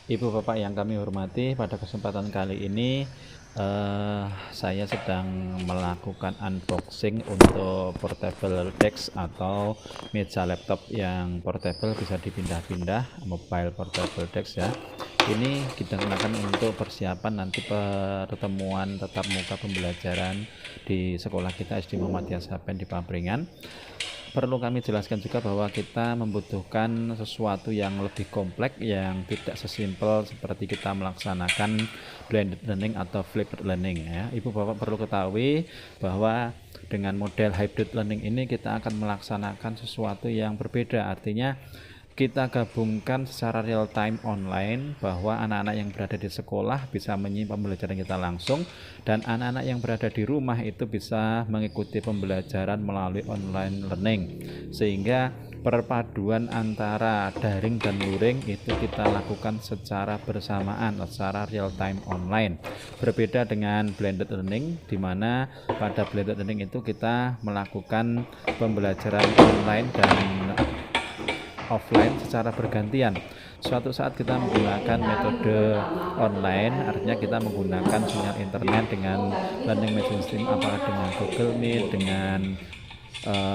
Ibu Bapak yang kami hormati, pada kesempatan kali ini saya sedang melakukan unboxing untuk portable desk atau meja laptop yang portable, bisa dipindah-pindah, mobile portable desk ya. Ini kita gunakan untuk persiapan nanti pertemuan tatap muka pembelajaran di sekolah kita SD Muhammad Yasaben di Papringan. Perlu kami jelaskan juga bahwa kita membutuhkan sesuatu yang lebih kompleks, yang tidak sesimpel seperti kita melaksanakan blended learning atau flipped learning ya. Ibu Bapak perlu ketahui bahwa dengan model hybrid learning ini kita akan melaksanakan sesuatu yang berbeda, artinya kita gabungkan secara real time online, bahwa anak-anak yang berada di sekolah bisa menyimak pembelajaran kita langsung, dan anak-anak yang berada di rumah itu bisa mengikuti pembelajaran melalui online learning, sehingga perpaduan antara daring dan luring itu kita lakukan secara bersamaan, secara real time online. Berbeda dengan blended learning, di mana pada blended learning itu kita melakukan pembelajaran online dan offline secara bergantian. Suatu saat kita menggunakan metode online, artinya kita menggunakan sinyal internet dengan learning management system, apakah dengan Google Meet, dengan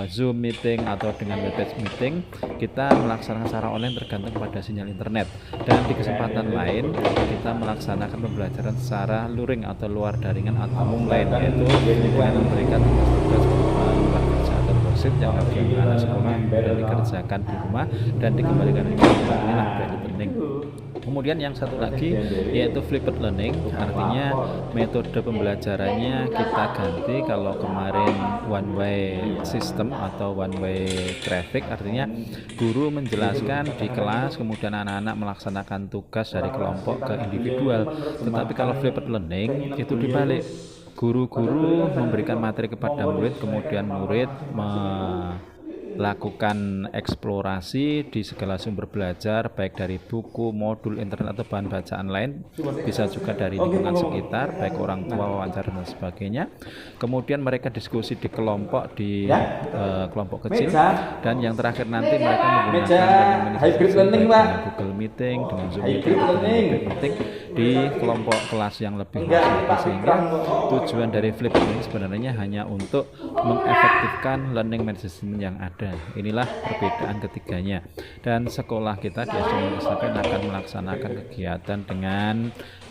Zoom meeting atau dengan Webex meeting. Kita melaksanakan secara online tergantung pada sinyal internet. Dan di kesempatan lain kita melaksanakan pembelajaran secara luring atau luar daringan atau online, yaitu dengan memberikan tugas-tugas berupa luar kerja atau worksheet yang bagi anak sekolah dan dikerjakan di rumah dan dikembalikan ke rumah. Inilah blended learning. Kemudian yang satu lagi yaitu flipped learning, artinya metode pembelajarannya kita ganti. Kalau kemarin one way system atau one way traffic, artinya guru menjelaskan di kelas, kemudian anak-anak melaksanakan tugas dari kelompok ke individual. Tetapi kalau flipped learning itu dibalik, guru-guru memberikan materi kepada murid, kemudian murid melakukan eksplorasi di segala sumber belajar, baik dari buku, modul, internet, atau bahan bacaan lain, bisa juga dari lingkungan sekitar, baik orang tua, wawancara, dan sebagainya. Kemudian mereka diskusi di kelompok, di kelompok kecil, dan yang terakhir nanti mereka menggunakan hybrid learning, Pak, dengan Google Meeting, dengan Zoom Meeting, meeting di kelompok kelas yang lebih luas, sehingga tujuan dari flipped learning sebenarnya hanya untuk mengefektifkan learning management yang ada. Inilah perbedaan ketiganya. Dan sekolah kita di SD Muhammad Yasaben akan melaksanakan kegiatan dengan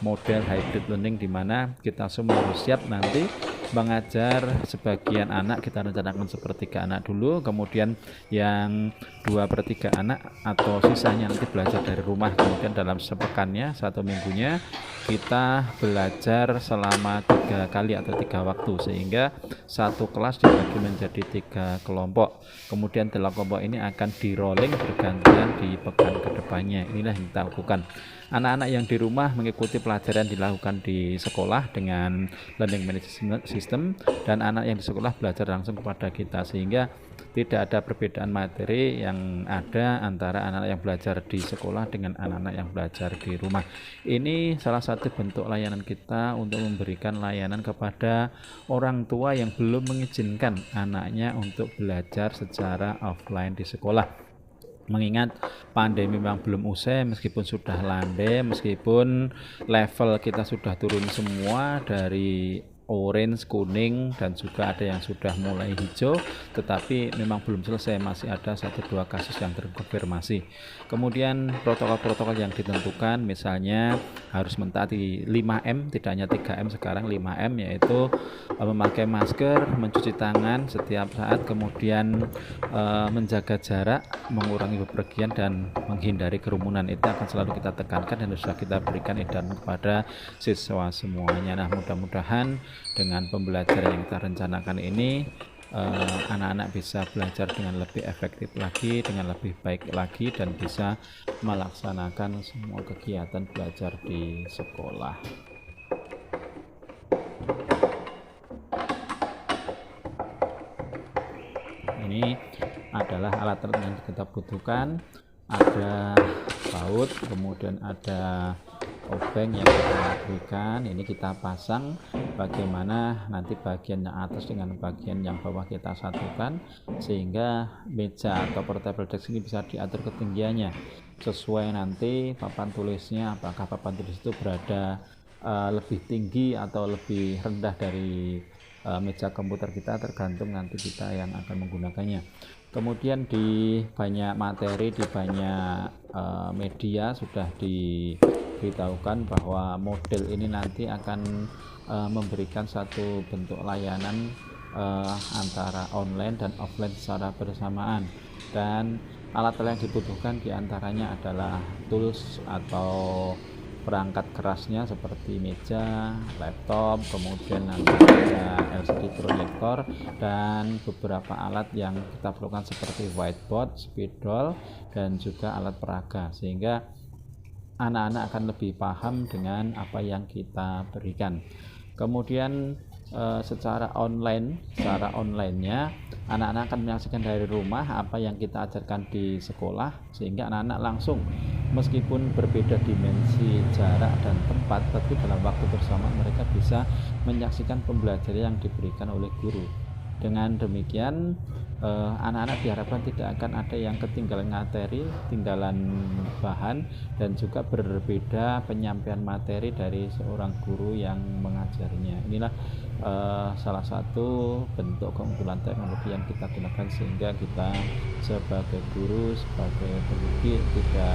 model hybrid learning, di mana kita semua harus siap nanti mengajar sebagian anak, kita rencanakan sepertiga anak dulu, kemudian yang 2/3 anak atau sisanya nanti belajar dari rumah. Kemudian dalam sepekannya, satu minggunya, kita belajar selama 3 kali atau 3 waktu, sehingga satu kelas dibagi menjadi 3 kelompok. Kemudian dalam kelompok ini akan di rolling bergantian di pekan kedepannya. Inilah yang kita lakukan. Anak-anak yang di rumah mengikuti pelajaran dilakukan di sekolah dengan learning management system, dan anak yang di sekolah belajar langsung kepada kita, sehingga tidak ada perbedaan materi yang ada antara anak-anak yang belajar di sekolah dengan anak-anak yang belajar di rumah. Ini salah satu bentuk layanan kita untuk memberikan layanan kepada orang tua yang belum mengizinkan anaknya untuk belajar secara offline di sekolah. Mengingat pandemi memang belum usai, meskipun sudah landai, meskipun level kita sudah turun semua dari orange, kuning, dan juga ada yang sudah mulai hijau, tetapi memang belum selesai, masih ada 1-2 kasus yang terkonfirmasi. Kemudian protokol-protokol yang ditentukan, misalnya harus mentaati 5M, tidak hanya 3M sekarang, 5M, yaitu memakai masker, mencuci tangan setiap saat, kemudian menjaga jarak, mengurangi bepergian, dan menghindari kerumunan. Itu akan selalu kita tekankan dan sudah kita berikan edaran kepada siswa semuanya. Nah, mudah-mudahan dengan pembelajaran yang kita rencanakan ini, anak-anak bisa belajar dengan lebih efektif lagi, dengan lebih baik lagi, dan bisa melaksanakan semua kegiatan belajar di sekolah. Ini adalah alat-alat yang kita butuhkan. Ada baut, kemudian ada obeng yang kita berikan. Ini kita pasang bagaimana nanti bagian yang atas dengan bagian yang bawah kita satukan, sehingga meja atau portable desk ini bisa diatur ketinggiannya. sesuai nanti papan tulisnya, apakah papan tulis itu berada lebih tinggi atau lebih rendah dari meja komputer kita, tergantung nanti kita yang akan menggunakannya. Kemudian di banyak materi, di banyak media sudah diberitahukan bahwa model ini nanti akan memberikan satu bentuk layanan antara online dan offline secara bersamaan, dan alat-alat yang dibutuhkan diantaranya adalah tools atau perangkat kerasnya seperti meja, laptop, kemudian nanti ada LCD proyektor dan beberapa alat yang kita perlukan seperti whiteboard, spidol, dan juga alat peraga, sehingga anak-anak akan lebih paham dengan apa yang kita berikan. Kemudian secara online-nya anak-anak akan menyaksikan dari rumah apa yang kita ajarkan di sekolah, sehingga anak-anak langsung, meskipun berbeda dimensi, jarak, dan tempat, tapi dalam waktu bersamaan mereka bisa menyaksikan pembelajaran yang diberikan oleh guru. Dengan demikian anak-anak diharapkan tidak akan ada yang ketinggalan materi, ketinggalan bahan, dan juga berbeda penyampaian materi dari seorang guru yang mengajarinya. Inilah salah satu bentuk keunggulan teknologi yang kita gunakan, sehingga kita sebagai guru, sebagai pendidik tidak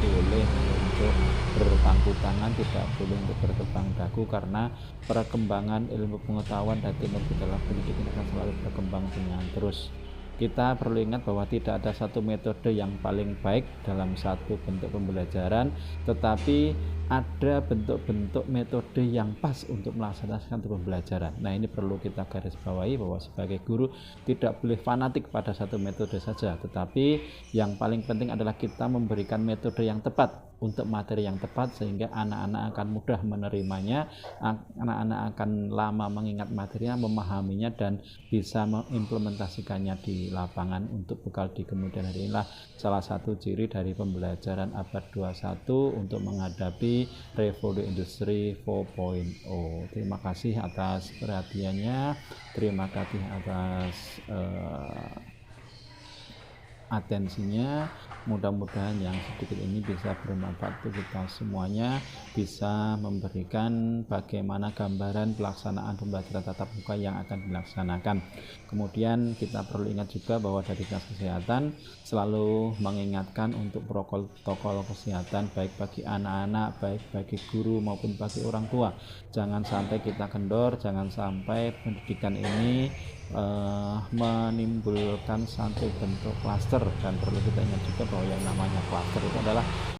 boleh untuk berpangku tangan, tidak boleh untuk bertepang dagu, karena perkembangan ilmu pengetahuan dan teknologi dalam pendidikan akan selalu berkembang dengan terus. Kita perlu ingat bahwa tidak ada satu metode yang paling baik dalam satu bentuk pembelajaran, tetapi ada bentuk-bentuk metode yang pas untuk melaksanakan pembelajaran. Nah, ini perlu kita garis bawahi bahwa sebagai guru tidak boleh fanatik pada satu metode saja, tetapi yang paling penting adalah kita memberikan metode yang tepat untuk materi yang tepat, sehingga anak-anak akan mudah menerimanya, anak-anak akan lama mengingat materinya, memahaminya, dan bisa mengimplementasikannya di lapangan untuk bekal di kemudian hari. Inilah salah satu ciri dari pembelajaran abad 21 untuk menghadapi revolusi industri 4.0. Terima kasih atas perhatiannya, terima kasih atas atensinya. Mudah-mudahan yang sedikit ini bisa bermanfaat untuk kita semuanya, bisa memberikan bagaimana gambaran pelaksanaan pembelajaran tatap muka yang akan dilaksanakan. Kemudian kita perlu ingat juga bahwa dari Dinas Kesehatan selalu mengingatkan untuk protokol kesehatan, baik bagi anak-anak, baik bagi guru maupun bagi orang tua. Jangan sampai kita kendor, jangan sampai pendidikan ini menimbulkan satu bentuk klaster, dan perlu kita ingat juga bahwa yang namanya klaster itu adalah